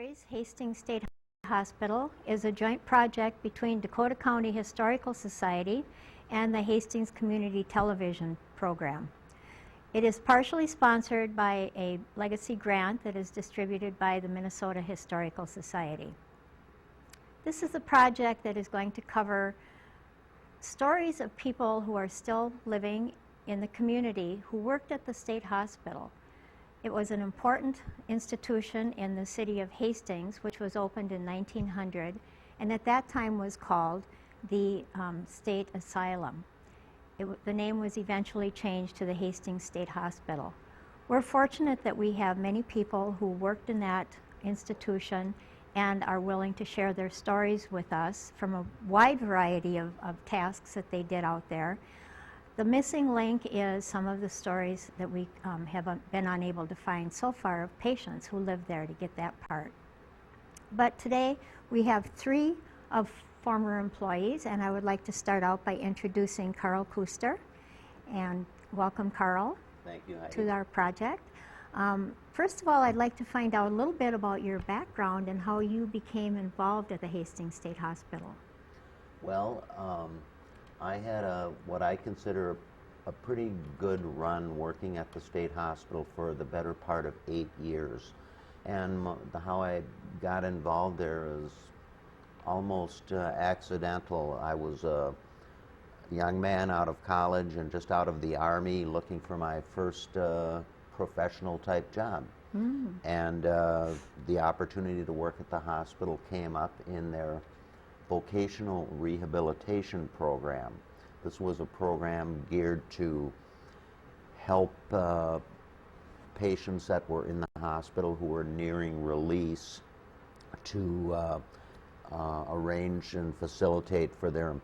Stories Hastings State Hospital is a joint project between Dakota County Historical Society and the Hastings Community Television Program. It is partially sponsored by a legacy grant that is distributed by the Minnesota Historical Society. This is a project that is going to cover stories of people who are still living in the community who worked at the state hospital. It was an important institution in the city of Hastings, which was opened in 1900, and at that time was called the State Asylum. The name was eventually changed to the Hastings State Hospital. We're fortunate that we have many people who worked in that institution and are willing to share their stories with us from a wide variety of tasks that they did out there. The missing link is some of the stories that we have been unable to find so far of patients who lived there to get that part. But today we have three of former employees, and I would like to start out by introducing Karl Kues. And welcome, Karl. Thank you, Heidi. To our project. First of all, I'd like to find out a little bit about your background and how you became involved at the Hastings State Hospital. Well, I had what I consider a pretty good run working at the state hospital for the better part of 8 years. And how I got involved there is almost accidental. I was a young man out of college and just out of the Army looking for my first professional type job. And the opportunity to work at the hospital came up in their vocational rehabilitation program. This was a program geared to help patients that were in the hospital who were nearing release to arrange and facilitate for their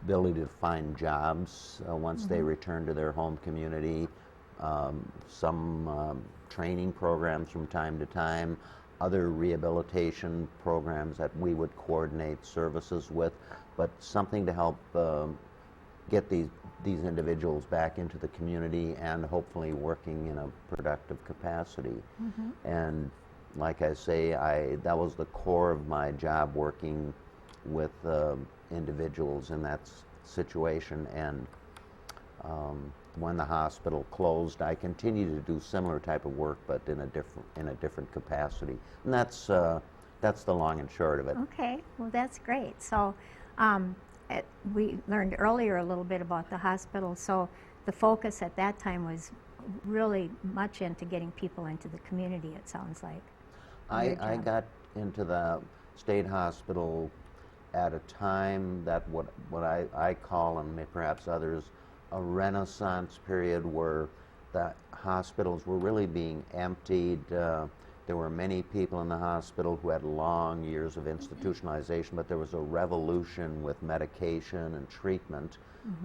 ability to find jobs once they return to their home community. Some training programs from time to time, other rehabilitation programs that we would coordinate services with, but something to help get these individuals back into the community and hopefully working in a productive capacity. And like I say, that was the core of my job, working with individuals in that situation. And when the hospital closed, I continued to do similar type of work, but in a different capacity. And that's the long and short of it. Okay, well that's great. So we learned earlier a little bit about the hospital. So the focus at that time was really much into getting people into the community, it sounds like. I got into the state hospital at a time that what I call, and perhaps others, a renaissance period where the hospitals were really being emptied. There were many people in the hospital who had long years of institutionalization, but there was a revolution with medication and treatment,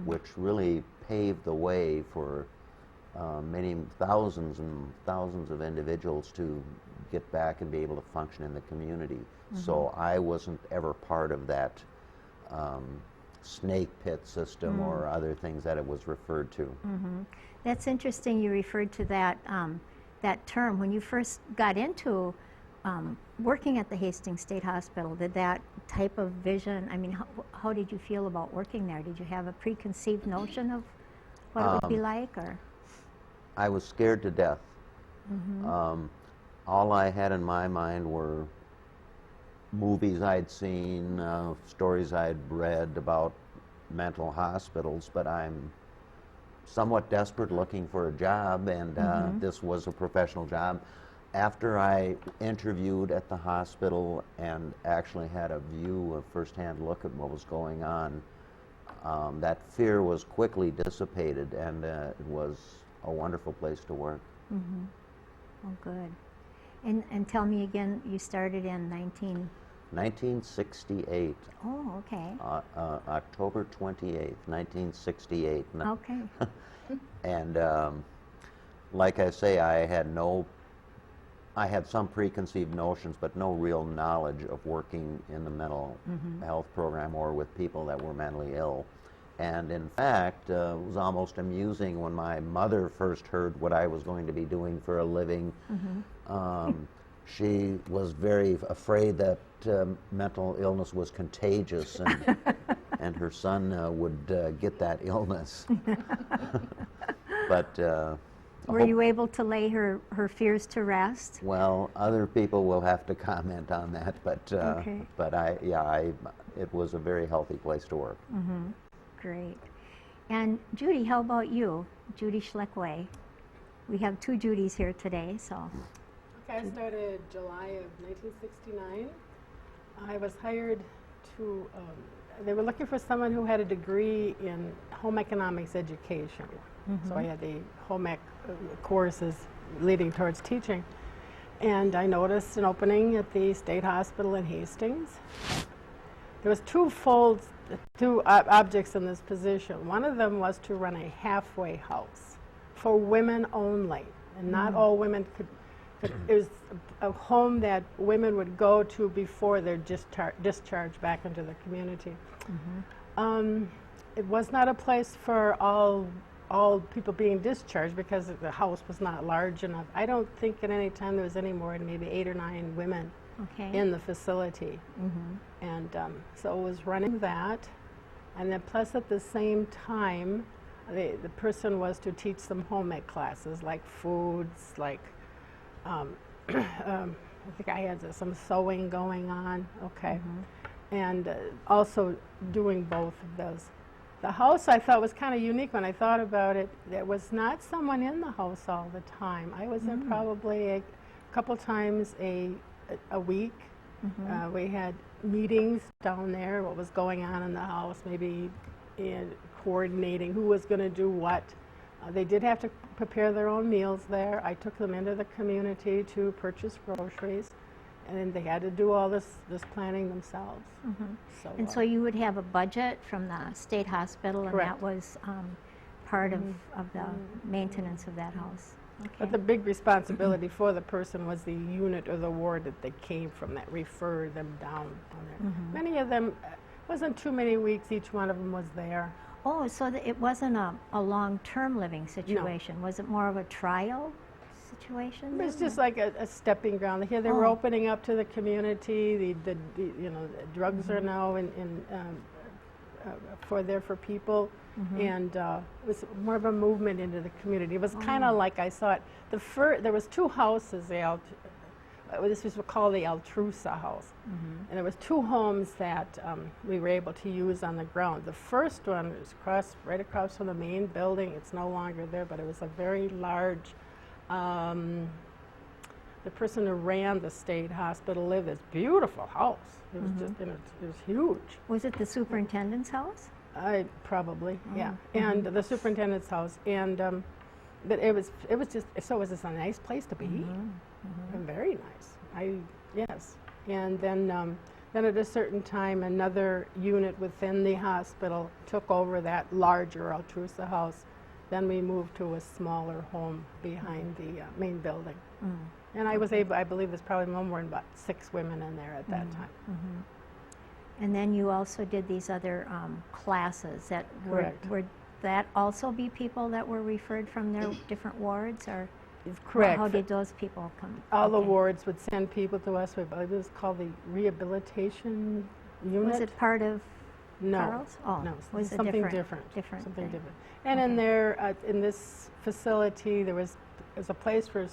which really paved the way for many thousands and thousands of individuals to get back and be able to function in the community. So I wasn't ever part of that snake pit system or other things that it was referred to. That's interesting you referred to that that term. When you first got into working at the Hastings State Hospital, did that type of vision, I mean, how did you feel about working there? Did you have a preconceived notion of what it would be like, or? I was scared to death. All I had in my mind were movies I'd seen, stories I'd read about mental hospitals, but I'm somewhat desperate looking for a job, and this was a professional job. After I interviewed at the hospital and actually had a view, a first-hand look at what was going on, that fear was quickly dissipated, and it was a wonderful place to work. Oh, good. And tell me again, you started in 1968. Oh, okay. October 28th, 1968. Okay. And like I say, I had some preconceived notions, but no real knowledge of working in the mental health program or with people that were mentally ill. And in fact, it was almost amusing when my mother first heard what I was going to be doing for a living. she was very afraid that mental illness was contagious, and her son would get that illness. But were you able to lay her fears to rest? well, other people will have to comment on that, but Okay. but it was a very healthy place to work. Great. And Judy, how about you? Judy Schlekewy. We have two Judys here today, so. Okay, I started July of 1969. I was hired to, they were looking for someone who had a degree in home economics education. So I had the home ec courses leading towards teaching. And I noticed an opening at the state hospital in Hastings. There was two objects in this position. One of them was to run a halfway house for women only, and not all women could. It was a home that women would go to before they're discharged back into the community. It was not a place for all people being discharged because the house was not large enough. I don't think at any time there was any more than maybe 8 or 9 women in the facility. And so it was running that, and then plus at the same time, the person was to teach them home ec classes like foods, like I think I had some sewing going on, and also doing both of those. The house I thought was kind of unique when I thought about it. There was not someone in the house all the time. I was in probably a couple times a week. We had meetings down there, what was going on in the house, maybe coordinating who was going to do what. They did have to prepare their own meals there. I took them into the community to purchase groceries, and then they had to do all this planning themselves. And so you would have a budget from the state hospital, and Correct. that was part of the maintenance of that house. But the big responsibility for the person was the unit or the ward that they came from that referred them down on there. Many of them, wasn't too many weeks each one of them was there. Oh, so it wasn't a long-term living situation. Was it more of a trial situation? It was just like a stepping ground. Here they were opening up to the community. The drugs are now for people, and it was more of a movement into the community. It was kind of like I saw it. There was 2 houses. This was called the Altrusa house, and there was 2 homes that we were able to use on the ground. The first one was right across from the main building. It's no longer there, but it was a very large. The person who ran the state hospital lived in this beautiful house. It was just, it was huge. Was it the superintendent's house? Probably, yeah. And the superintendent's house, and but it was just a nice place to be, and very nice. Yes. And then at a certain time, another unit within the hospital took over that larger Altrusa house. Then we moved to a smaller home behind the main building. And I believe there's probably no more than about 6 women in there at that time. And then you also did these other classes that would that also be people that were referred from their different wards, or correct? How did those people come? All the wards would send people to us. I believe it was called the rehabilitation unit. Was it part of Karl's? No, was it something different? Something different. And in there, in this facility, there was a place for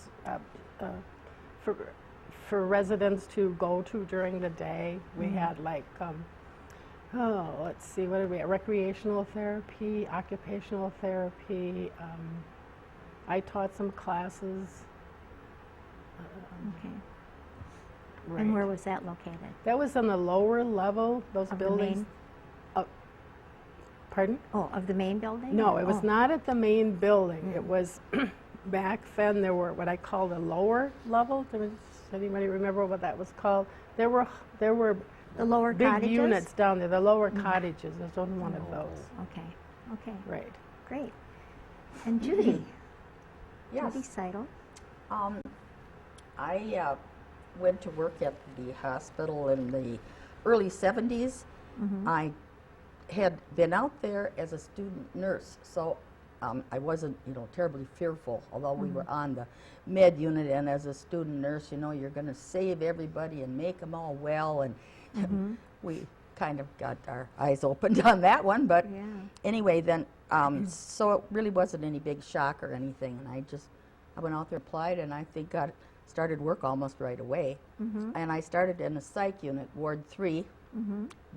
residents to go to during the day. We had like, let's see, what did we have? Recreational therapy, occupational therapy. I taught some classes. Right. And where was that located? That was on the lower level, those of buildings. Pardon? Oh, of the main building? No, it was not at the main building. It was, back then there were what I call the lower level. Does anybody remember what that was called? There were the lower big cottages? Units down there, the lower cottages. There's only one of those. Okay. Right. Great. And Judy? Yes. Judy Seidl. I went to work at the hospital in the early 70s. I had been out there as a student nurse, so I wasn't, terribly fearful, although we were on the med unit, and as a student nurse, you're going to save everybody and make them all well, and we kind of got our eyes opened on that one, but anyway, then, so it really wasn't any big shock or anything, and I went out there, applied, and I think got started work almost right away, and I started in the psych unit, Ward 3,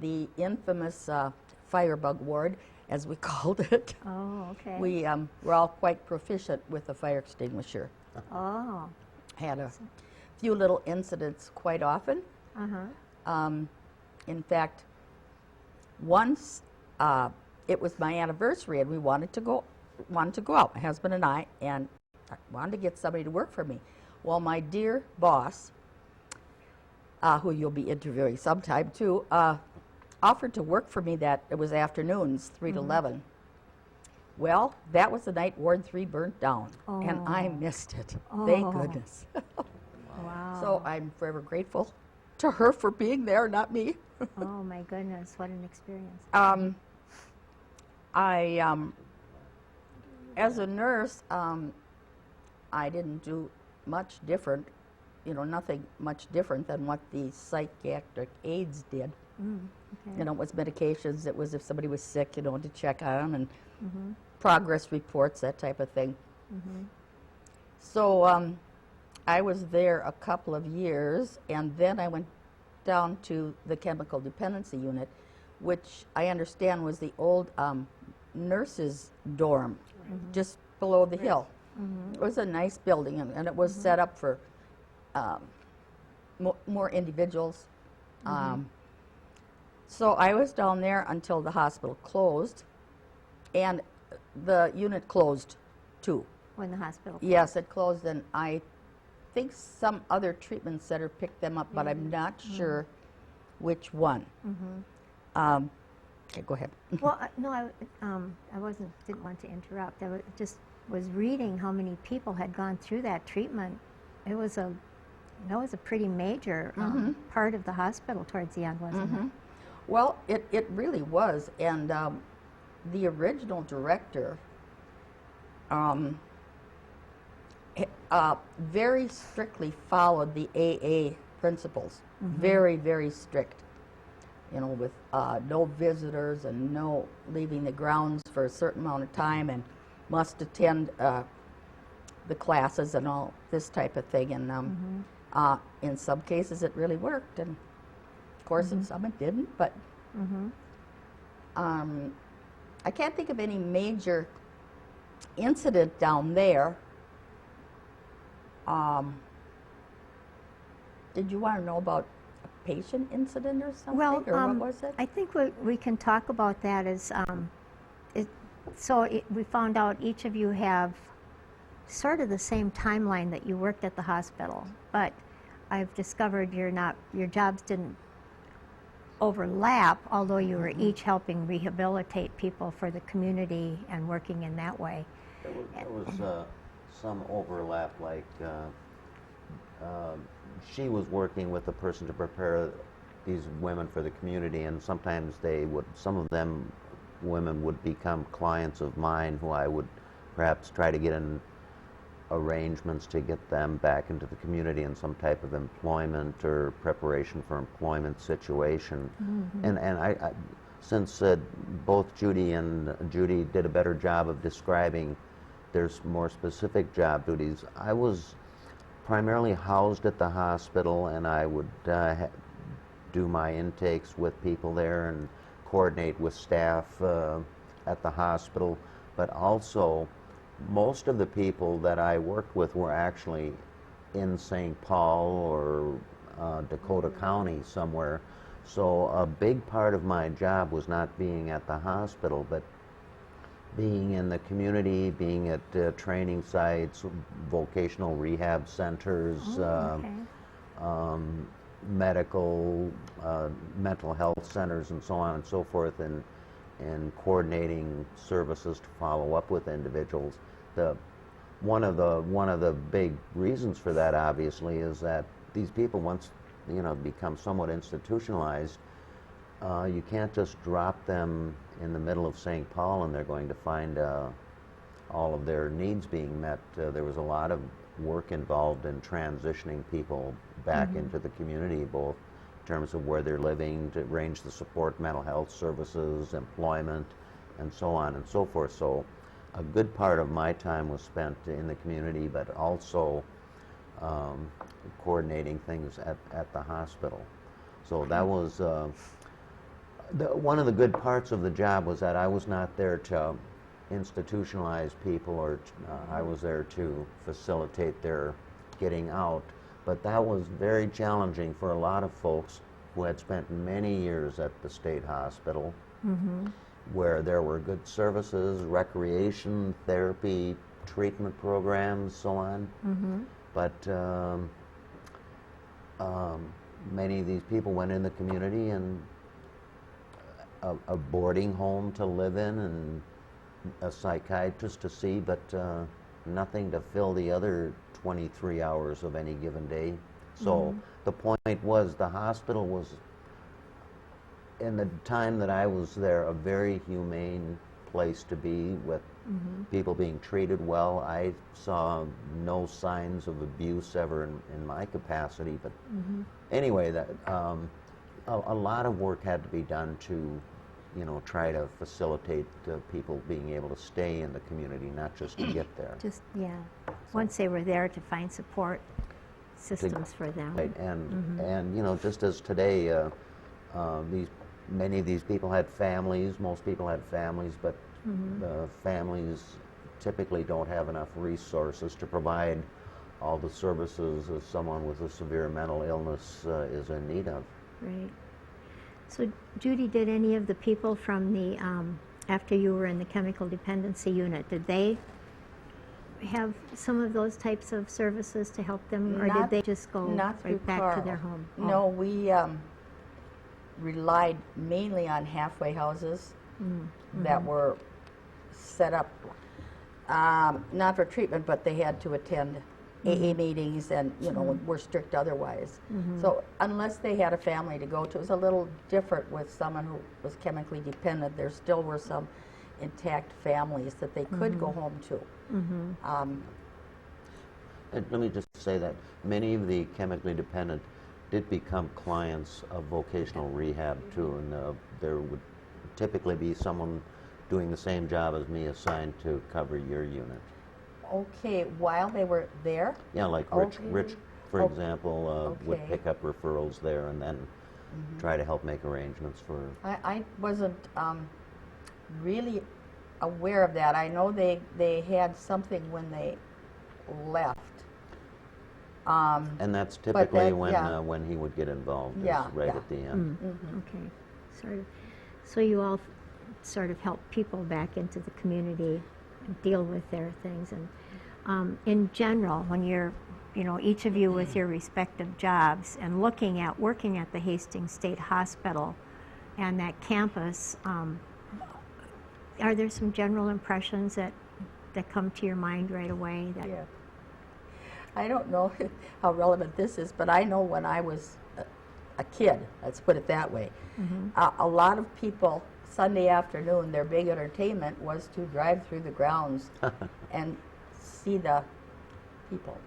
the infamous firebug ward, as we called it. Oh, okay. We were all quite proficient with the fire extinguisher. Oh. Had a few little incidents quite often. In fact, once it was my anniversary and we wanted to go out, my husband and I wanted to get somebody to work for me. Well, my dear boss, who you'll be interviewing sometime too, offered to work for me it was afternoons, 3 to 11. Well, that was the night Ward 3 burnt down, and I missed it. Thank goodness. Wow. So I'm forever grateful to her for being there, not me. Oh my goodness, what an experience. As a nurse, I didn't do much different, nothing much different than what the psychiatric aides did. Okay. It was medications, it was if somebody was sick, to check on them, and progress reports, that type of thing. So I was there a couple of years, and then I went down to the chemical dependency unit, which I understand was the old nurses' dorm, just below the hill. It was a nice building, and it was set up for more individuals. So I was down there until the hospital closed, and the unit closed too. When the hospital closed? Yes, it closed, and I think some other treatment center picked them up, but I'm not sure which one. Okay, go ahead. Well, no, I didn't want to interrupt. I just was reading how many people had gone through that treatment. That was a pretty major part of the hospital towards the end, wasn't it? Well, it really was, and the original director very strictly followed the AA principles, very, very strict, with no visitors and no leaving the grounds for a certain amount of time, and must attend the classes and all this type of thing, and in some cases it really worked, and of course in some it didn't, but I can't think of any major incident down there. Did you want to know about a patient incident or something, Well, or what was it? I think we can talk about that as, we found out each of you have sort of the same timeline that you worked at the hospital, but I've discovered your jobs didn't overlap, although you were each helping rehabilitate people for the community and working in that way. There was some overlap, like she was working with a person to prepare these women for the community, and sometimes some of them women would become clients of mine who I would perhaps try to get in arrangements to get them back into the community in some type of employment or preparation for employment situation. And I since both Judy and Judy did a better job of describing there's more specific job duties, I was primarily housed at the hospital, and I would do my intakes with people there and coordinate with staff at the hospital, but also most of the people that I worked with were actually in St. Paul or Dakota County somewhere. So a big part of my job was not being at the hospital, but being in the community, being at training sites, vocational rehab centers, medical, mental health centers, and so on and so forth, and coordinating services to follow up with individuals. One of the big reasons for that, obviously, is that these people, once become somewhat institutionalized, you can't just drop them in the middle of St. Paul and they're going to find a all of their needs being met. There was a lot of work involved in transitioning people back into the community, both in terms of where they're living, to arrange the support, mental health services, employment, and so on and so forth. So a good part of my time was spent in the community, but also coordinating things at the hospital. So that was one of the good parts of the job, was that I was not there to institutionalize people, or I was there to facilitate their getting out. But that was very challenging for a lot of folks who had spent many years at the state hospital, where there were good services, recreation, therapy, treatment programs, so on. But many of these people went in the community, and a boarding home to live in and a psychiatrist to see, but nothing to fill the other 23 hours of any given day. So the point was, the hospital was, in the time that I was there, a very humane place to be, with people being treated well. I saw no signs of abuse ever in my capacity, but anyway, that a lot of work had to be done to, try to facilitate people being able to stay in the community, not just to get there. Just, yeah. Once they were there, to find support systems for them. Right, and just as today, many of these people had families. Most people had families, but families typically don't have enough resources to provide all the services as someone with a severe mental illness is in need of. Right. So, Judy, did any of the people from the, after you were in the chemical dependency unit, did they have some of those types of services to help them, or did they just go right back to their home? No, we relied mainly on halfway houses that were set up, not for treatment, but they had to attend AA meetings, and were strict otherwise. So unless they had a family to go to, it was a little different with someone who was chemically dependent. There still were some intact families that they could go home to. And let me just say that many of the chemically dependent did become clients of vocational rehab too, and there would typically be someone doing the same job as me assigned to cover your unit. Okay, while they were there? Yeah, like Rich, for example, would pick up referrals there and then try to help make arrangements for... I wasn't really aware of that. I know they had something when they left. And that's typically when he would get involved, right at the end. Okay. So you all sort of help people back into the community and deal with their things. And in general, when you're, each of you with your respective jobs and looking at working at the Hastings State Hospital and that campus, are there some general impressions that come to your mind right away? Yeah. I don't know how relevant this is, but I know when I was a kid, let's put it that way, a lot of people, Sunday afternoon, their big entertainment was to drive through the grounds and see the people,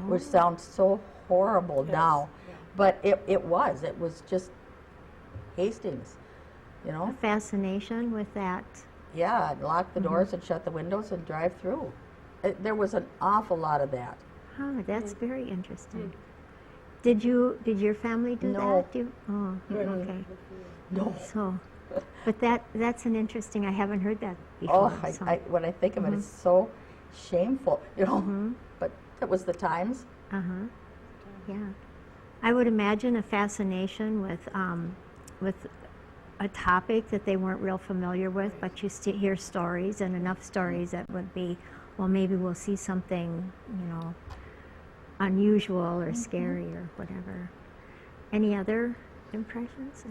which sounds so horrible now, but it was just Hastings, A fascination with that. Yeah, lock the doors and shut the windows and drive through. There was an awful lot of that. Oh, that's very interesting. Did your family do No. that? Okay. No. So, but that's an interesting. I haven't heard that before. Oh, when I think of it, it's so shameful, But it was the times. Yeah, I would imagine a fascination with a topic that they weren't real familiar with, but you hear stories, and enough stories that would be, well, maybe we'll see something, unusual or scary or whatever. Any other impressions?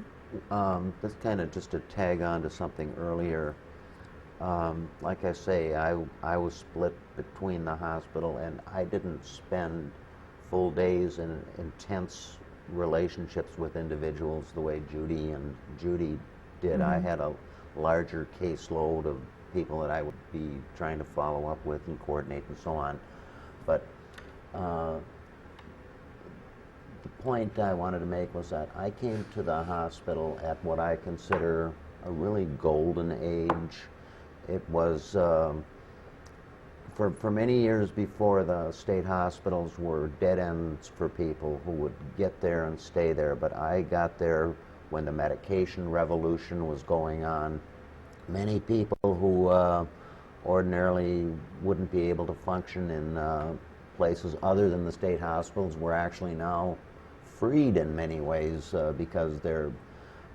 That's kind of just to tag on to something earlier. Like I say, I was split between the hospital, and I didn't spend full days in intense relationships with individuals the way Judy did. I had a larger caseload of people that I would be trying to follow up with and coordinate and so on. But the point I wanted to make was that I came to the hospital at what I consider a really golden age. It was, for many years before, the state hospitals were dead ends for people who would get there and stay there, but I got there when the medication revolution was going on. Many people who ordinarily wouldn't be able to function in places other than the state hospitals were actually now freed in many ways because their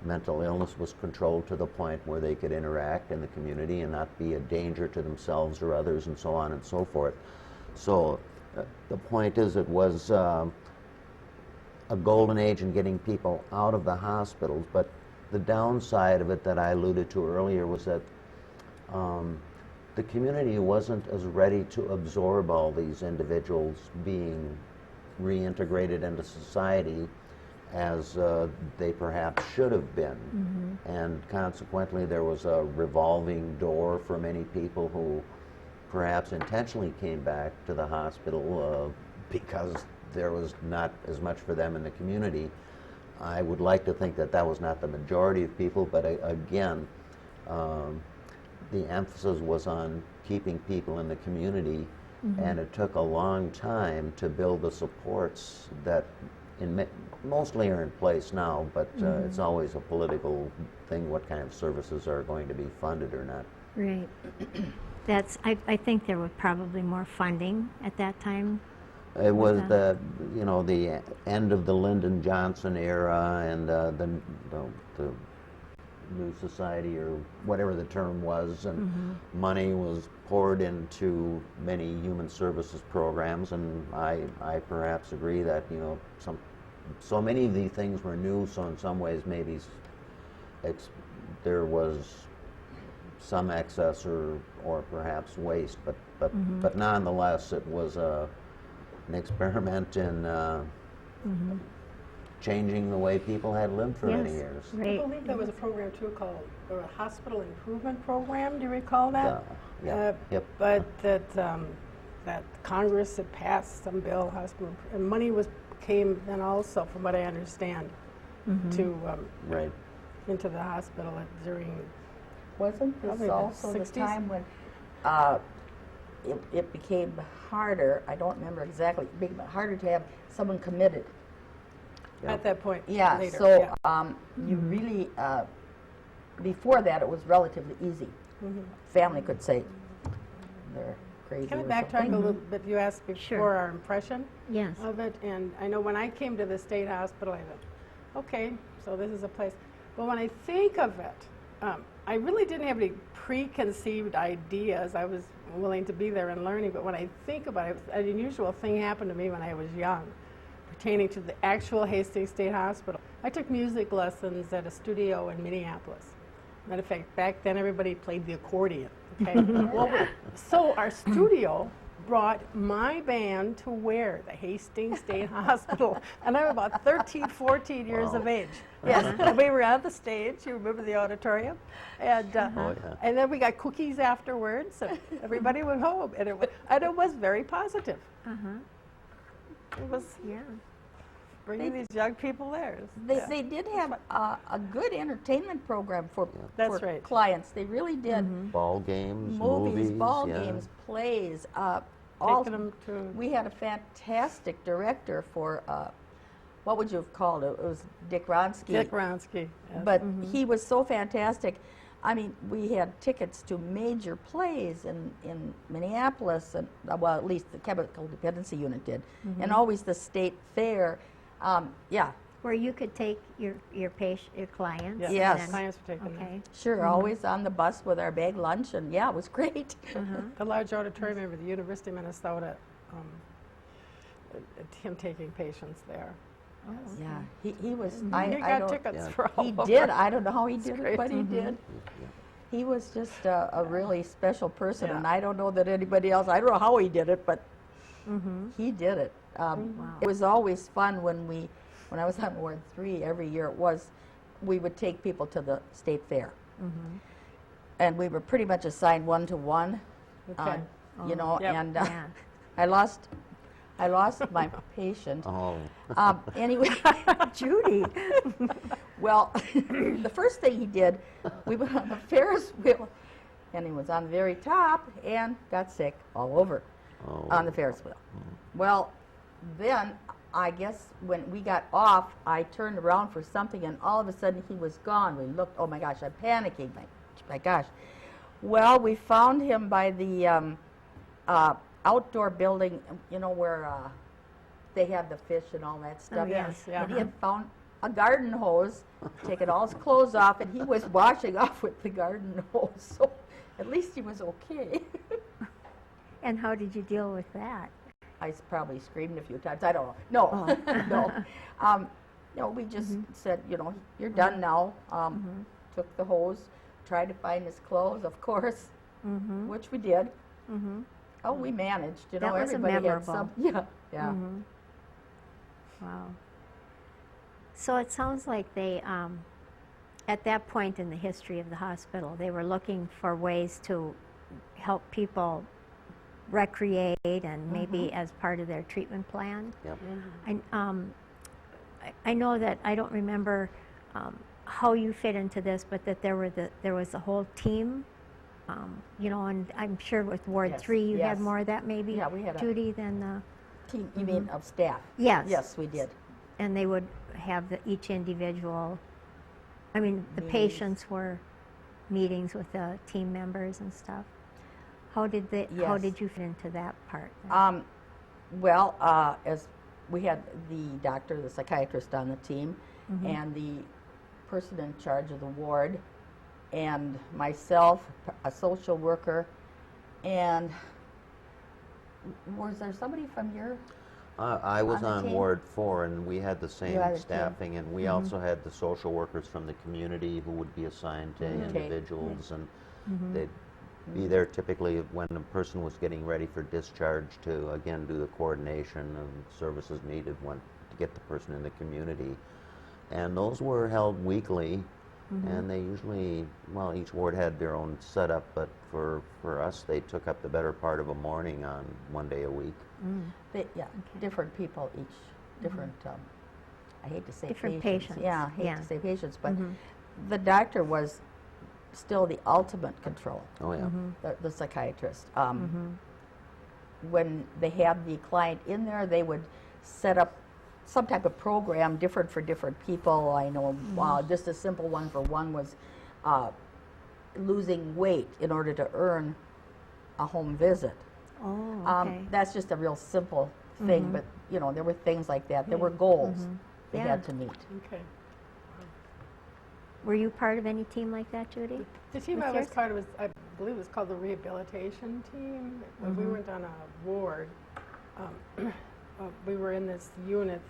mental illness was controlled to the point where they could interact in the community and not be a danger to themselves or others and so on and so forth. So the point is, it was a golden age in getting people out of the hospitals, but the downside of it that I alluded to earlier was that the community wasn't as ready to absorb all these individuals being reintegrated into society as they perhaps should have been. And consequently, there was a revolving door for many people who perhaps intentionally came back to the hospital because there was not as much for them in the community. I would like to think that that was not the majority of people, but again, the emphasis was on keeping people in the community, and it took a long time to build the supports that mostly are in place now, but it's always a political thing what kind of services are going to be funded or not. Right. I think there was probably more funding at that time. It was the end of the Lyndon Johnson era, and the New Society, or whatever the term was, and money was poured into many human services programs, and I perhaps agree that so many of these things were new, so in some ways maybe there was some excess or perhaps waste, but nonetheless it was an experiment in changing the way people had lived for many years. Right. I believe there was a program too called a hospital improvement program. Do you recall that? Yep. But that Congress had passed some bill, hospital, and money came then also, from what I understand, to Right. into the hospital during. Wasn't Probably this the also the 60s? time when it became harder, I don't remember exactly, it became harder to have someone committed? At that point. Yeah, later, so you really, before that it was relatively easy. Family could say they're crazy Can I or backtrack something. a little bit? You asked before Sure. our impression Yes. of it, and I know when I came to the state hospital, I thought, okay, so this is a place. But when I think of it, I really didn't have any preconceived ideas. I was willing to be there and learning, but when I think about it, an unusual thing happened to me when I was young, pertaining to the actual Hastings State Hospital. I took music lessons at a studio in Minneapolis. Matter of fact, back then everybody played the accordion. Okay? So our studio brought my band to wear the Hastings State Hospital, and I'm about 13, 14 years of age. Yes, and we were on the stage. You remember the auditorium, and and then we got cookies afterwards, and everybody went home, and it was very positive. It was bringing these young people there. They did have a good entertainment program for That's right. clients. They really did. Ball games, Movies, ball yeah. games, plays. Taking them to. We had a fantastic director for, what would you have called it? It was Dick Ronsky. Dick Ronsky. Yes. But he was so fantastic. I mean, we had tickets to major plays in Minneapolis, and well, at least the Chemical Dependency Unit did, and always the state fair. Where you could take your clients. Yes. Yes. and Clients were taking them. Okay. Sure, always on the bus with our bag lunch, and yeah, it was great. The large auditorium over the University of Minnesota, him taking patients there. Yeah, he was. He I got don't, tickets for all he of did. them. I don't know how he did great. it, but he did. He was just a really special person, Yeah. and I don't know that anybody else. I don't know how he did it, but he did it. It was always fun when I was on Ward 3 every year. We would take people to the state fair, and we were pretty much assigned one-to-one. Okay. You know, Yep. and Yeah. I lost my patient. Oh, Anyway, Judy. well, the first thing he did, we went on the Ferris wheel, and he was on the very top and got sick all over on the Ferris wheel. Well, then I guess when we got off, I turned around for something, and all of a sudden he was gone. We looked. Oh my gosh! I'm panicking. My gosh. Well, we found him by the outdoor building, you know, where they have the fish and all that stuff. Oh, yes, yeah. And he had found a garden hose, taken all his clothes off, and he was washing off with the garden hose. So at least he was okay. And how did you deal with that? I probably screamed a few times. I don't know. No, no. No, we just said, you know, you're done now. Took the hose, tried to find his clothes, of course, which we did. Oh, we managed. You know, That was everybody had memorable. some. Yeah, yeah. Wow. So it sounds like they, at that point in the history of the hospital, they were looking for ways to help people recreate and maybe as part of their treatment plan. yep. I know that I don't remember how you fit into this, but that there was a whole team, you know, and I'm sure with Ward Yes, 3 you had yes. more of that maybe, Yeah, we had a Judy, than the, team. You mean of staff? yes. Yes, we did. And they would have each individual, I mean, the Meetings. patients were meetings with the team members and stuff. How did Yes. you fit into that part then? Well, as we had the doctor, the psychiatrist on the team, and the person in charge of the ward, and myself, a social worker, and was there somebody from your? I was On the on team? Ward 4, and we had the same had a team. staffing, and we also had the social workers from the community who would be assigned to individuals, and they'd be there typically when a person was getting ready for discharge to, again, do the coordination and services needed to get the person in the community. And those were held weekly, and they usually, well, each ward had their own setup, but for us, they took up the better part of a morning on one day a week. Different people, each different. I hate to say Different patients. patients, Yeah, I hate yeah. to say patients, but the doctor was still the ultimate control. Oh, yeah. The psychiatrist. When they had the client in there, they would set up some type of program different for different people. I know just a simple one for one was losing weight in order to earn a home visit. Oh, okay. That's just a real simple thing, but you know, there were things like that. There were goals they Yeah. had to meet. Okay. Were you part of any team like that, Judy? The team With I was yours? part of was, I believe it was called the rehabilitation team. We weren't on a ward. We were in this unit,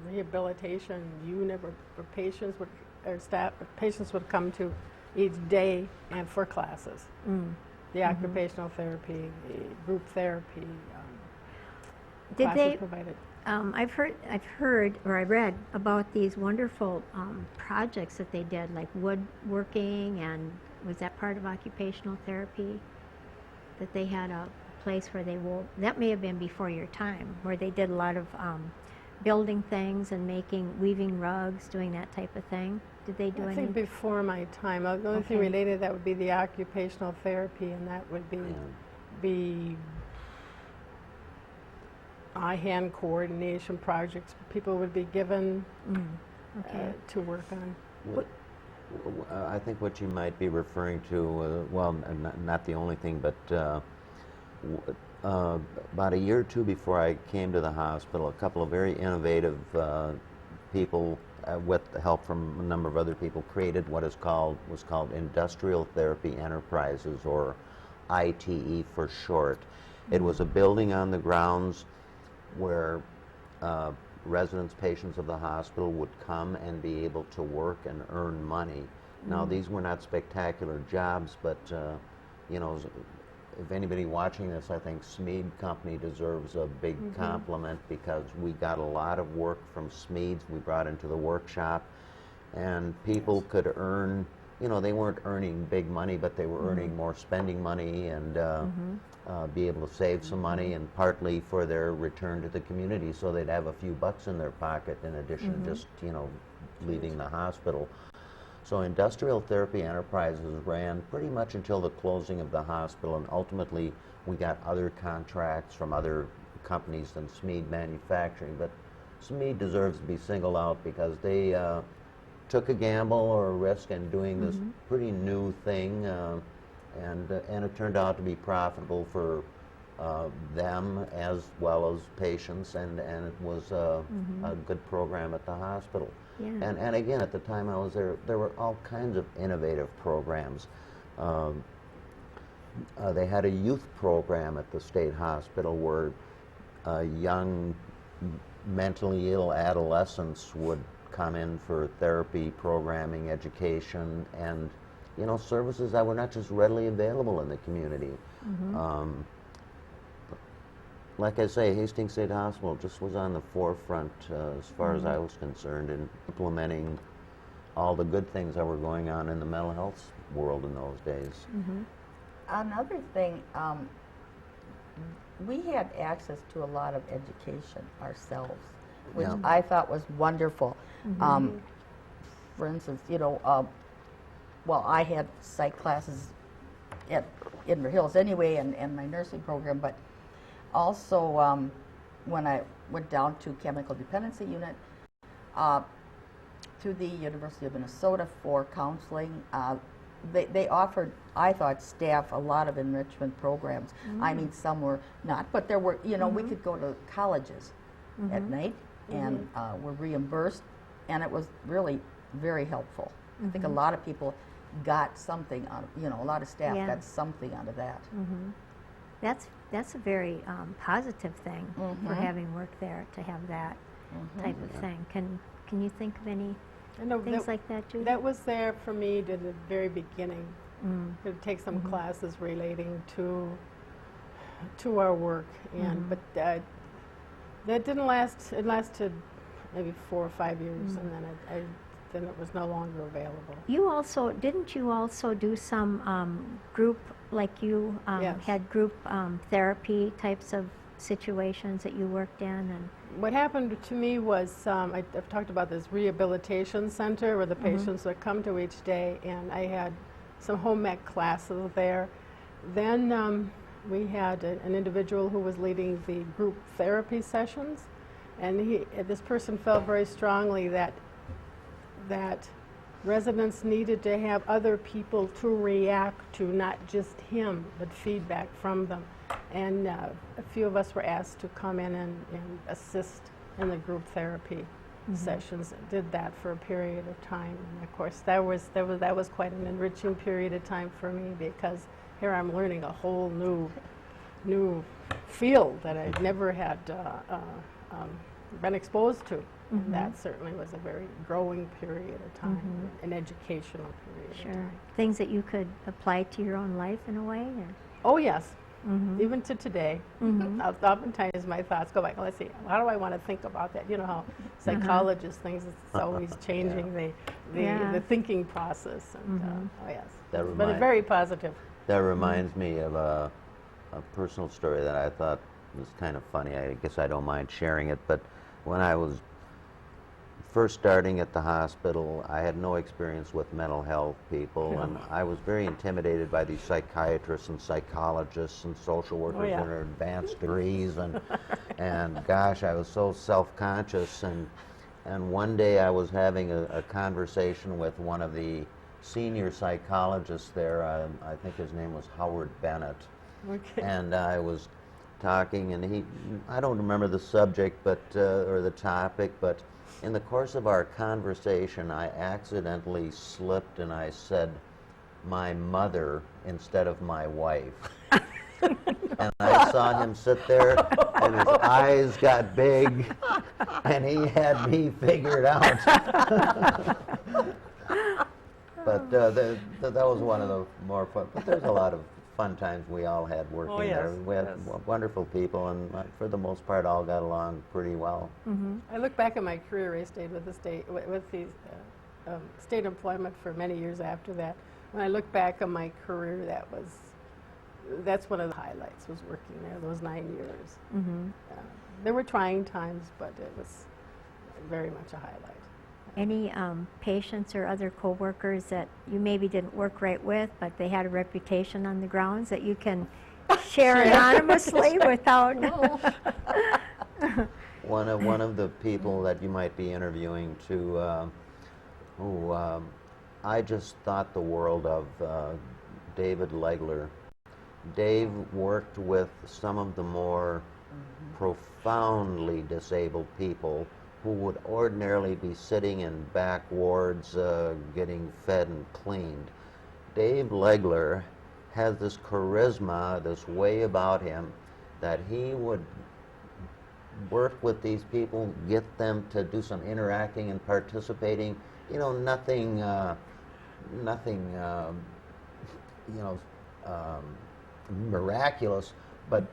rehabilitation unit, where patients would, or patients would come to each day and for classes. The occupational therapy, the group therapy, Did classes they? provided. I've heard, or I read about these wonderful projects that they did, like woodworking, and was that part of occupational therapy? That they had a place where they wove. That may have been before your time, where they did a lot of building things and weaving rugs, doing that type of thing. Did they do I any? think before my time. The only thing Okay. related to that would be the occupational therapy, and that would be eye-hand coordination projects people would be given Okay. to work on. I think what you might be referring to, well, not the only thing, but about a year or two before I came to the hospital, a couple of very innovative people, with the help from a number of other people, created what was called Industrial Therapy Enterprises, or ITE for short. It was a building on the grounds where residents, patients of the hospital would come and be able to work and earn money. Now, these were not spectacular jobs, but you know, if anybody watching this, I think Smead Company deserves a big compliment, because we got a lot of work from Smeads we brought into the workshop, and people could earn you know, they weren't earning big money, but they were earning more spending money and be able to save some money, and partly for their return to the community, so they'd have a few bucks in their pocket in addition to just, you know, leaving the hospital. So Industrial Therapy Enterprises ran pretty much until the closing of the hospital, and ultimately we got other contracts from other companies than Smead Manufacturing. But Smead deserves to be singled out because they took a gamble or a risk in doing this pretty new thing, and it turned out to be profitable for them as well as patients, and it was a good program at the hospital. Yeah. And again, at the time I was there, there were all kinds of innovative programs. They had a youth program at the state hospital where young mentally ill adolescents would come in for therapy, programming, education, and, you know, services that were not just readily available in the community. Like I say, Hastings State Hospital just was on the forefront as far as I was concerned in implementing all the good things that were going on in the mental health world in those days. Another thing, we had access to a lot of education ourselves, which I thought was wonderful. For instance, you know, well, I had psych classes at Inver Hills anyway, and my nursing program, but also when I went down to chemical dependency unit to the University of Minnesota for counseling, they offered, I thought, staff a lot of enrichment programs. I mean, some were not, but there were, you know, we could go to colleges at night and were reimbursed, and it was really very helpful. I think a lot of people got something out of, you know, a lot of staff got something out of that. That's a very positive thing for having worked there, to have that type of thing. Can you think of any things like that, Judy? That was there for me at the very beginning. To take some classes relating to our work, and but that didn't last. It lasted maybe 4 or 5 years, and then it was no longer available. You also didn't you also do some group, like you had group therapy types of situations that you worked in? And what happened to me was, I've talked about this rehabilitation center where the patients would come to each day, and I had some home ec classes there. Then we had an individual who was leading the group therapy sessions, and this person felt very strongly that residents needed to have other people to react to, not just him, but feedback from them. And a few of us were asked to come in and assist in the group therapy sessions. Did that for a period of time, and of course that was quite an enriching period of time for me, because here I'm learning a whole new field that I never had been exposed to. And that certainly was a very growing period of time, an educational period of time. Things that you could apply to your own life in a way? Or? Oh yes, even to today. Oftentimes my thoughts go back, let's see, how do I want to think about that? You know how psychologists think it's always changing the thinking process. And, oh yes, but very positive. That reminds me of a personal story that I thought was kind of funny. I guess I don't mind sharing it, but when I was first starting at the hospital, I had no experience with mental health people, and I was very intimidated by these psychiatrists and psychologists and social workers with their advanced degrees, and gosh, I was so self-conscious, and one day I was having a conversation with one of the senior psychologists there. I think his name was Howard Bennett, and I was talking, and I don't remember the subject, but or the topic, but in the course of our conversation, I accidentally slipped and I said my mother instead of my wife. And I saw him sit there, and his eyes got big, and he had me figured out. But that was one of the more fun. But there's a lot of fun times we all had working there. We had wonderful people, and for the most part, all got along pretty well. I look back at my career. I stayed with the state employment for many years after that. When I look back on my career, that's one of the highlights, was working there those 9 years. There were trying times, but it was very much a highlight. Any patients or other coworkers that you maybe didn't work right with, but they had a reputation on the grounds that you can share anonymously without? One of the people that you might be interviewing who I just thought the world of, David Legler. Dave worked with some of the more profoundly disabled people who would ordinarily be sitting in back wards getting fed and cleaned. Dave Legler has this charisma, this way about him, that he would work with these people, get them to do some interacting and participating. You know, nothing, miraculous, but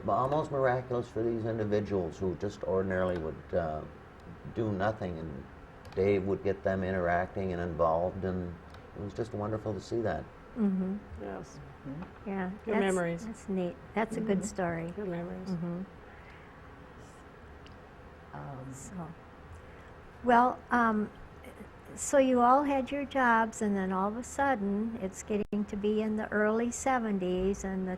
almost miraculous for these individuals who just ordinarily would do nothing, and Dave would get them interacting and involved, and it was just wonderful to see that. Yes. Yeah, Good memories. That's neat. That's a good story. Good memories. So you all had your jobs, and then all of a sudden, it's getting to be in the early 70s, and the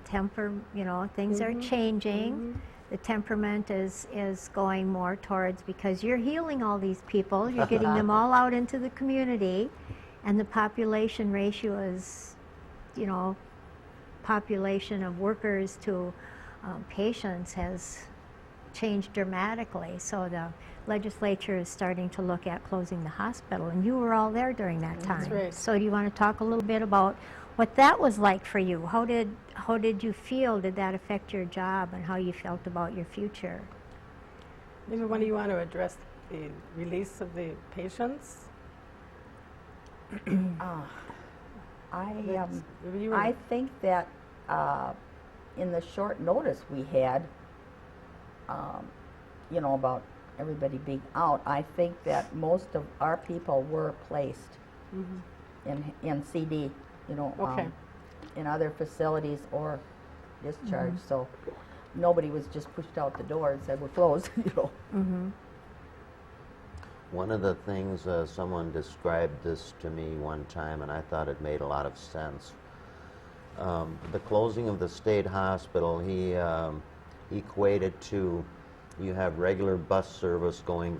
things are changing. The temperament is going more towards, because you're healing all these people, you're getting them all out into the community, and the population ratio is, population of workers to patients has changed dramatically. So the legislature is starting to look at closing the hospital, and you were all there during that time. That's right. So do you want to talk a little bit about what that was like for you? How did you feel? Did that affect your job, and how you felt about your future? Maybe one of you want to address the release of the patients? I think that in the short notice we had, about everybody being out, I think that most of our people were placed in CD, in other facilities or discharged. So nobody was just pushed out the door and said, we're closed, One of the things, someone described this to me one time, and I thought it made a lot of sense. The closing of the state hospital, he equated to, you have regular bus service going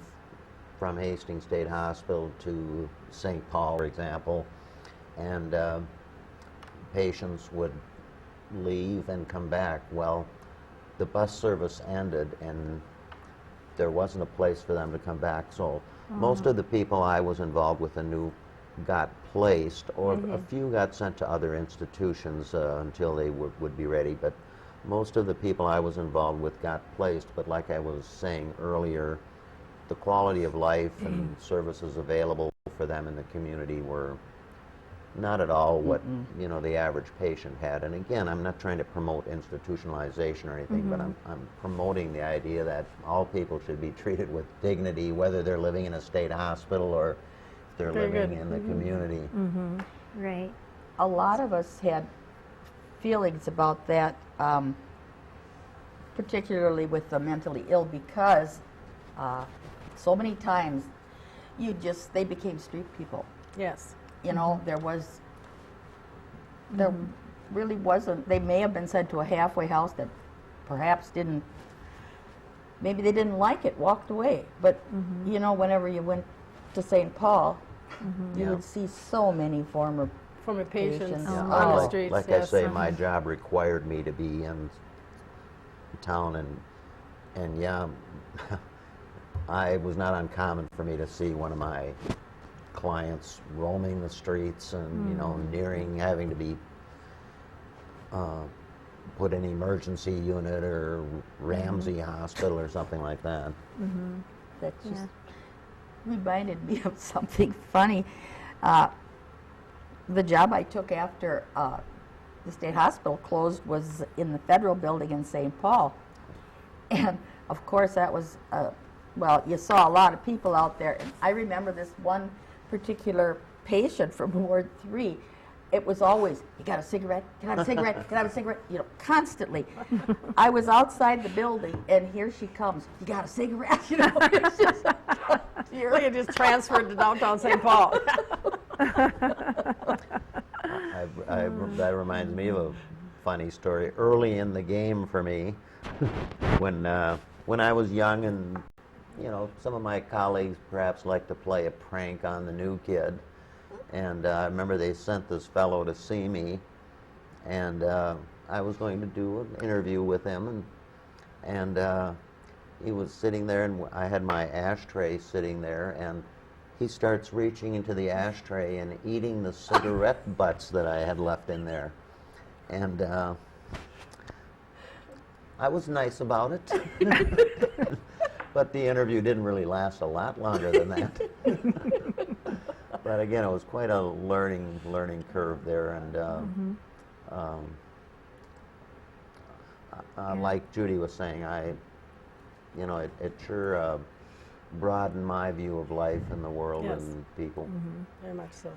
from Hastings State Hospital to St. Paul, for example, and patients would leave and come back. Well, the bus service ended, and there wasn't a place for them to come back. So most of the people I was involved with anew got placed, or a few got sent to other institutions until they would be ready. But most of the people I was involved with got placed. But like I was saying earlier, the quality of life and services available for them in the community were not at all what the average patient had. And again, I'm not trying to promote institutionalization or anything, but I'm promoting the idea that all people should be treated with dignity, whether they're living in a state hospital or if they're living in the community. Right. A lot of us had feelings about that, particularly with the mentally ill, because so many times they became street people. Yes. There really wasn't, they may have been sent to a halfway house that perhaps maybe they didn't like it, walked away. But, whenever you went to St. Paul, you would see so many former patients Yeah. on the streets. Like yes. I say, my job required me to be in town, and yeah, it was not uncommon for me to see one of my clients roaming the streets and nearing having to be put in emergency unit or Ramsey Hospital or something like that. That just reminded me of something funny. The job I took after the state hospital closed was in the federal building in St. Paul, and of course that was you saw a lot of people out there. And I remember this one particular patient from Ward 3, it was always, you got a cigarette? Can I have a cigarette? Can I have a cigarette? You know, constantly. I was outside the building, and here she comes. You got a cigarette? You know, it's just, You just transferred to downtown St. Paul. That reminds me of a funny story. Early in the game for me, when I was young, and you know, some of my colleagues perhaps liked to play a prank on the new kid, and I remember they sent this fellow to see me, and I was going to do an interview with him, and he was sitting there, and I had my ashtray sitting there, and he starts reaching into the ashtray and eating the cigarette butts that I had left in there. And I was nice about it. But the interview didn't really last a lot longer than that. But again, it was quite a learning curve there. And like Judy was saying, it sure broadened my view of life and the world and people. Very much so.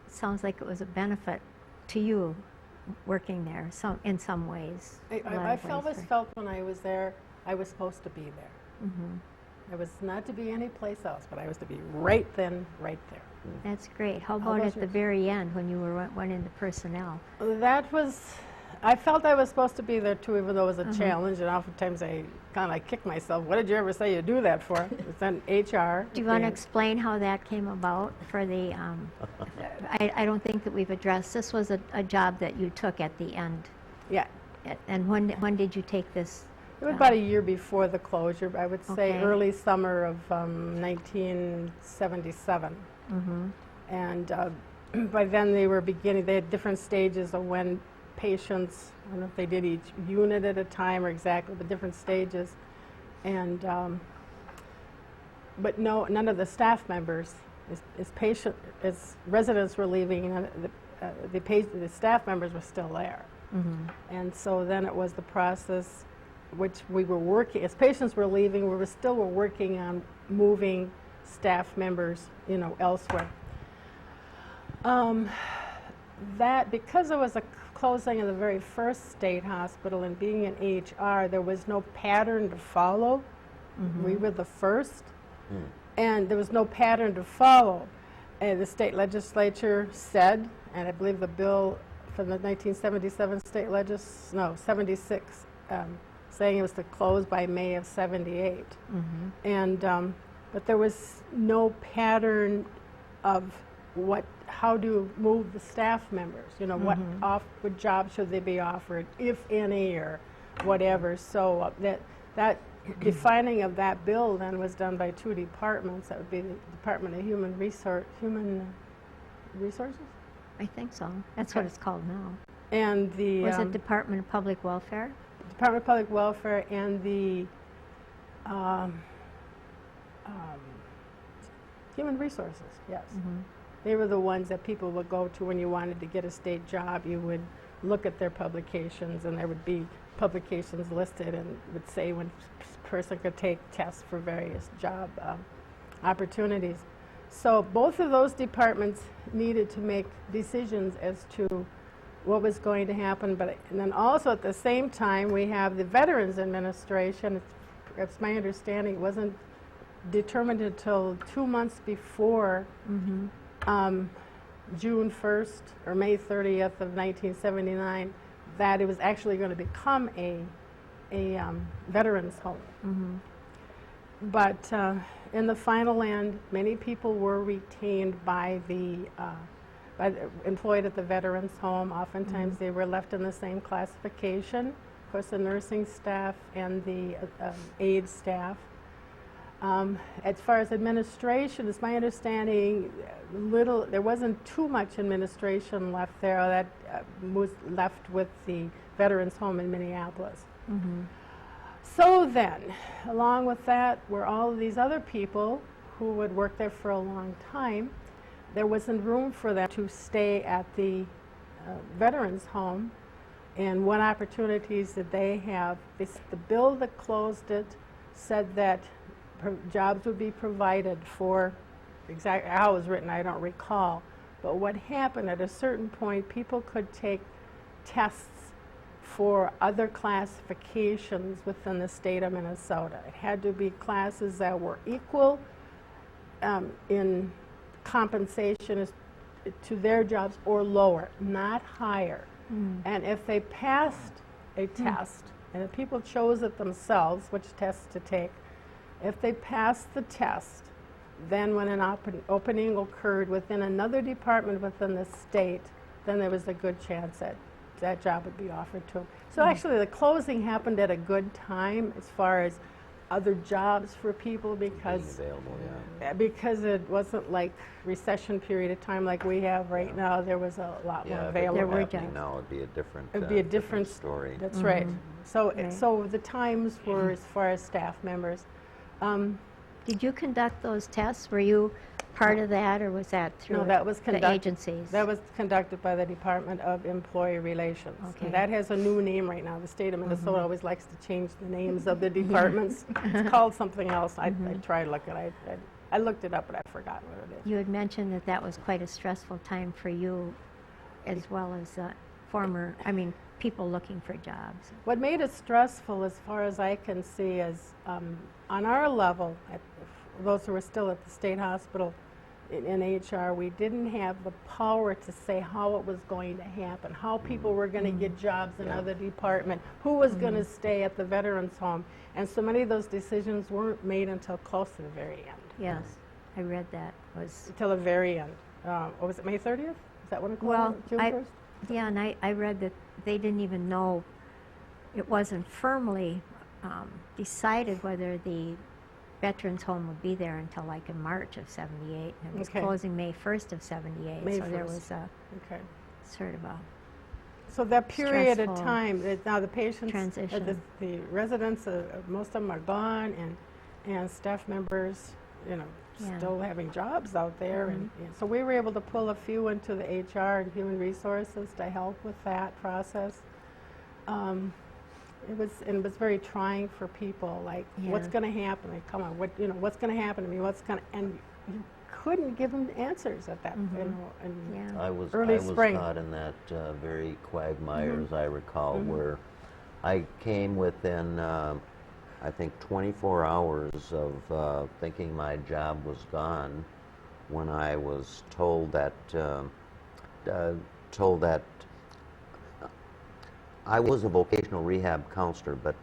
It sounds like it was a benefit to you working there in some ways. I always felt when I was there, I was supposed to be there. I was not to be any place else, but I was to be right then, right there. That's great. How about at the very end when you went into personnel? That was, I felt I was supposed to be there too, even though it was a challenge, and oftentimes I kind of kicked myself. What did you ever say you do that for? It's on HR. Do you want to explain how that came about for the, I don't think that we've addressed, this was a job that you took at the end. Yeah. And when did you take this? It was about a year before the closure, I would say Okay. early summer of 1977. And by then they had different stages of when patients, I don't know if they did each unit at a time or exactly, but different stages. And, but no, none of the staff members, as residents were leaving, the staff members were still there. And so then it was the process which we were working, as patients were leaving, we were working on moving staff members, elsewhere. That, because it was a closing of the very first state hospital and being in HR, there was no pattern to follow. We were the first, and there was no pattern to follow. And the state legislature said, and I believe the bill from the 1977 state 76, saying it was to close by May of 78. And but there was no pattern of how to move the staff members. What jobs should they be offered, if any, or whatever. So that defining of that bill then was done by two departments. That would be the Department of Human Resources. I think so. That's what it's called now. And the Was it Department of Public Welfare? Department of Public Welfare and the Human Resources, yes. They were the ones that people would go to when you wanted to get a state job. You would look at their publications, and there would be publications listed, and would say when a person could take tests for various job opportunities. So both of those departments needed to make decisions as to what was going to happen, and then also at the same time we have the Veterans Administration. It's my understanding it wasn't determined until 2 months before June 1st or May 30th of 1979 that it was actually going to become a veterans home. But in the final end, many people were retained by employed at the veterans home. Oftentimes they were left in the same classification. Of course, the nursing staff and the aide staff. As far as administration, it's my understanding there wasn't too much administration left there. That was left with the veterans home in Minneapolis. So then, along with that, were all of these other people who would work there for a long time. There wasn't room for them to stay at the veterans home. And what opportunities did they have? The bill that closed it said that jobs would be provided for exactly how it was written, I don't recall. But what happened, at a certain point, people could take tests for other classifications within the state of Minnesota. It had to be classes that were equal in compensation to their jobs or lower, not higher. And if they passed a test, and if people chose it themselves, which tests to take, if they passed the test, then when an opening occurred within another department within the state, then there was a good chance that that job would be offered to them. So actually the closing happened at a good time as far as other jobs for people, because available, yeah. because it wasn't like recession period of time like we have right now. There was a lot more Yeah, if it available. There were were happening jobs. now, it'd be a different, It'd be a different story. That's right. So Right. so the times were, as far as staff members. Did you conduct those tests? Were you part of that, or was that through No, that was the conducted. agencies? That was conducted by the Department of Employee Relations. Okay. And that has a new name right now. The state of Minnesota always likes to change the names of the departments. It's called something else. I tried to look at it. I looked it up, but I forgot what it is. You had mentioned that that was quite a stressful time for you, as well as people looking for jobs. What made it stressful, as far as I can see, is on our level, those who were still at the state hospital in HR, we didn't have the power to say how it was going to happen, how people were going to get jobs in other departments, who was going to stay at the veterans home. And so many of those decisions weren't made until close to the very end. Yes, I read that. Was Until the very end. What was it, May 30th? Is that what it was? Well, June 1st? yeah, and I read that they didn't even know, it wasn't firmly decided whether the veterans home would be there until like in March of '78, and it was Okay. closing May 1st of '78. May So there 1st. was a Okay. sort of a So that period of Stressful time, now the patients, transition. the residents, most of them are gone, and staff members, Yeah. still having jobs out there. And so we were able to pull a few into the HR and human resources to help with that process. It was very trying for people, like, what's Yeah. going to happen? Like, come on, what's going to happen to me? And you couldn't give them answers at that, and yeah. I was Early spring. caught in that very quagmire, as I recall, where I came within, I think, 24 hours of thinking my job was gone, when I was told that I was a vocational rehab counselor, but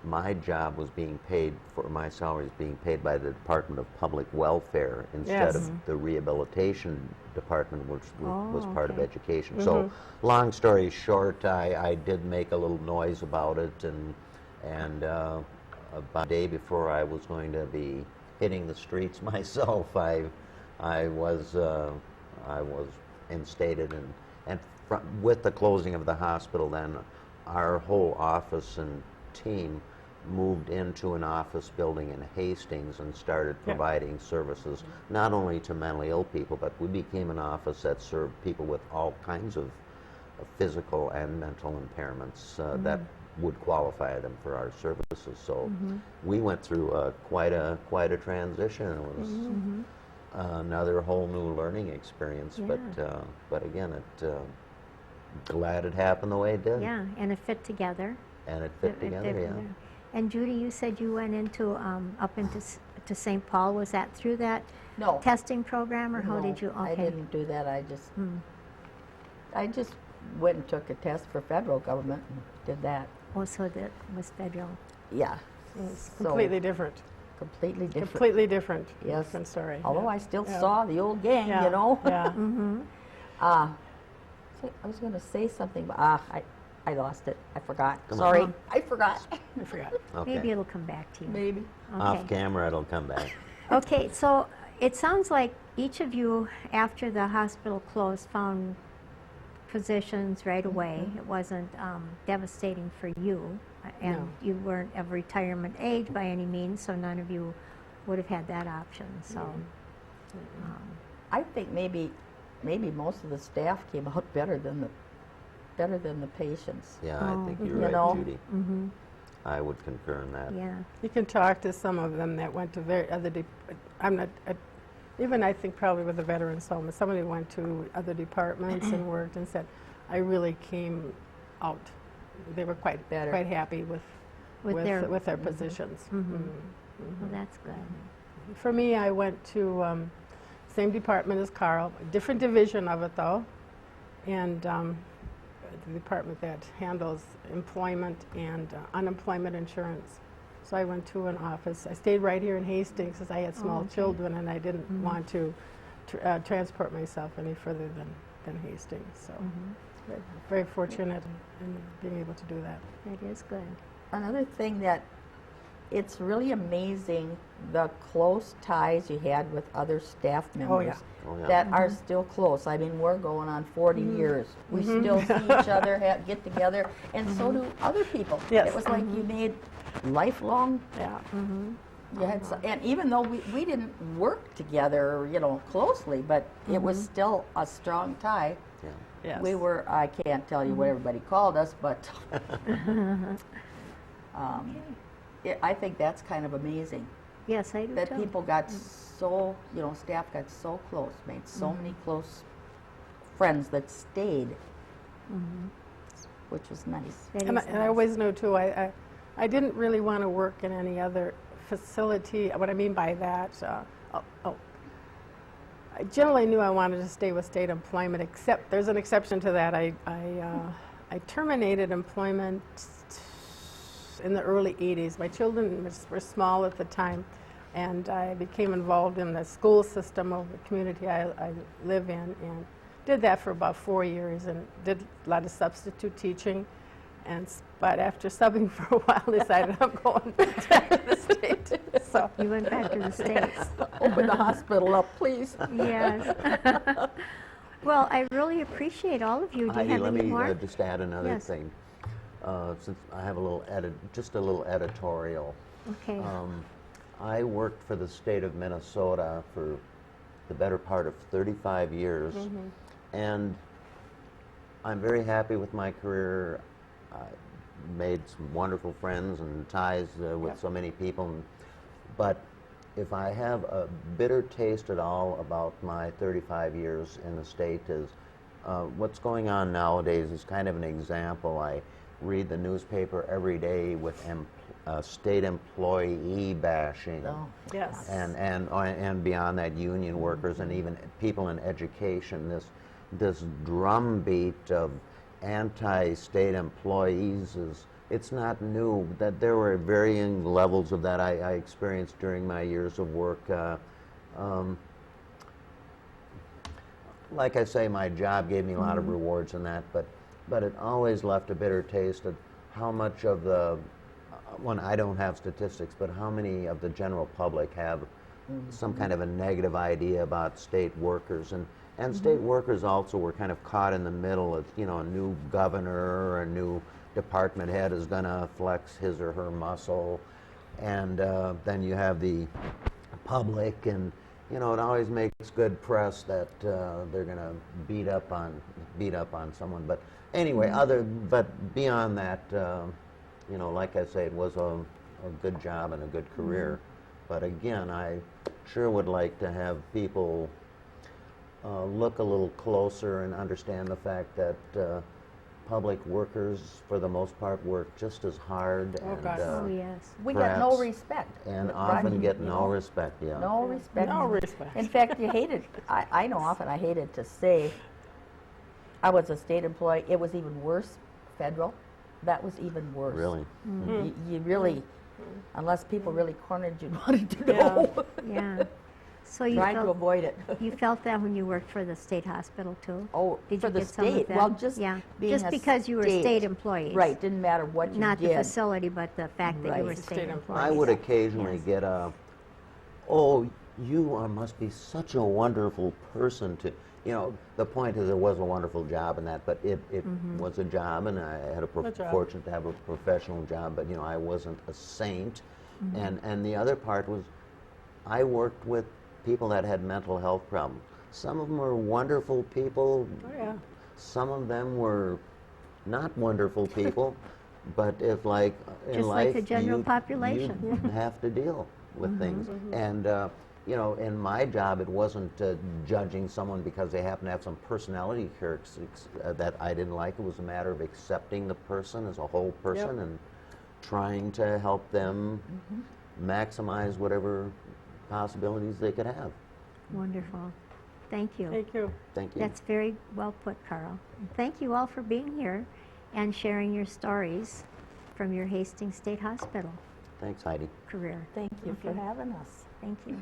my job was being paid for, my salary was being paid by the Department of Public Welfare instead Yes. of the rehabilitation department, which was part of okay. education. So, long story short, I did make a little noise about it, and about a day before I was going to be hitting the streets myself, I was instated, and with the closing of the hospital, then our whole office and team moved into an office building in Hastings and started providing services not only to mentally ill people, but we became an office that served people with all kinds of physical and mental impairments that would qualify them for our services. So we went through quite a transition. It was another whole new learning experience, but again, glad it happened the way it did. Yeah, and it fit together. And it fit together, yeah. And Judy, you said you went into up into to St. Paul. Was that through that No. testing program, or how No, did you? Okay. I didn't do that. I just went and took a test for federal government and did that. Oh, so that was federal. Yeah. It's So, completely different. completely different. Completely different. Yes. Different story. Although yeah. I still Yeah. saw the old gang, Yeah. you know. Yeah. So I was going to say something, but I lost it. I forgot. Come Sorry, on. I forgot. I forgot. Okay. Maybe it'll come back to you. Maybe. Okay. Off camera, it'll come back. Okay, so it sounds like each of you, after the hospital closed, found positions right away. It wasn't devastating for you, and No. you weren't of retirement age by any means, so none of you would have had that option. So, I think maybe most of the staff came out better than the patients. Yeah, I think you're You right, know? Judy. I would concur in that. yeah. You can talk to some of them that went to very other. even I think probably with the veterans home, if somebody went to other departments and worked and said, I really came out, they were quite happy with their positions. Well, that's good. For me, I went to same department as Karl, different division of it though, and the department that handles employment and unemployment insurance. So I went to an office. I stayed right here in Hastings because I had small children and I didn't want to transport myself any further than Hastings. So very fortunate in being able to do that. That is good. Another thing that it's really amazing the close ties you had with other staff members that are still close. I mean, we're going on 40 years. We still see each other, get together, and so do other people. Yes. It was like you made lifelong. You had and even though we didn't work together, you know, closely, but it was still a strong tie. Yes. We were, I can't tell you what everybody called us, but I think that's kind of amazing. Yes, I do That too. people got so, you know, staff got so close, made so many close friends that stayed, which was nice. That And is I nice. always knew too, I didn't really want to work in any other facility. What I mean by that, I generally knew I wanted to stay with state employment, except there's an exception to that. I terminated employment in the early 80s. My children were small at the time, and I became involved in the school system of the community I live in, and did that for about 4 years, and did a lot of substitute teaching. But after subbing for a while, decided I'm going back to the state. So You went back to the States. Open the hospital up, please. Yes. Well, I really appreciate all of you. Do you Heidi, have let any me more? just add another Yes. thing. Since I have a little just a little editorial. Okay. I worked for the state of Minnesota for the better part of 35 years, and I'm very happy with my career. I made some wonderful friends and ties with so many people, but if I have a bitter taste at all about my 35 years in the state is what's going on nowadays is kind of an example. I read the newspaper every day with state employee bashing, yes. and beyond that, union workers and even people in education. This drumbeat of anti-state employees it's not new. That there were varying levels of that I experienced during my years of work. Like I say, my job gave me a lot of rewards in that, but it always left a bitter taste of how much of the, I don't have statistics, but how many of the general public have some kind of a negative idea about state workers. And state workers also were kind of caught in the middle of, you know, a new governor or a new department head is going to flex his or her muscle. And then you have the public, and you know, it always makes good press that they're going to beat up on someone. But anyway, but beyond that, you know, like I say, it was a good job and a good career. But again, I sure would like to have people look a little closer and understand the fact that public workers, for the most part, work just as hard and Oh, yes. We got no perhaps- respect. and Right? often get You no know, respect. Yeah. No respect. No respect. In fact, you hated, I know often I hated to say, I was a state employee. It was even worse, federal. That was even worse. Really. You really, unless people really cornered you, wanted to know. Yeah. So you Tried to felt, avoid it. you felt that when you worked for the state hospital too? Oh, Did for you the get some of state. that? Well, just being just a because you were state employees. Right, didn't matter what you Not did. the facility, but the fact that you were Right. state State employees. I would occasionally Yes. get a, oh, you must be such a wonderful person to, you know, the point is it was a wonderful job and that, but it was a job, and I had A job. fortunate to have a professional job, but you know, I wasn't a saint. And the other part was I worked with people that had mental health problems. Some of them were wonderful people. Oh, yeah. Some of them were not wonderful people, but if like in Just like life, the general you population. have to deal with things. And you know, in my job, it wasn't judging someone because they happen to have some personality characteristics that I didn't like. It was a matter of accepting the person as a whole person and trying to help them maximize whatever possibilities they could have. Wonderful. Thank you. Thank you. Thank you. That's very well put, Karl. And thank you all for being here and sharing your stories from your Hastings State Hospital Thanks, Heidi. career. Thank you for having us. Thank you.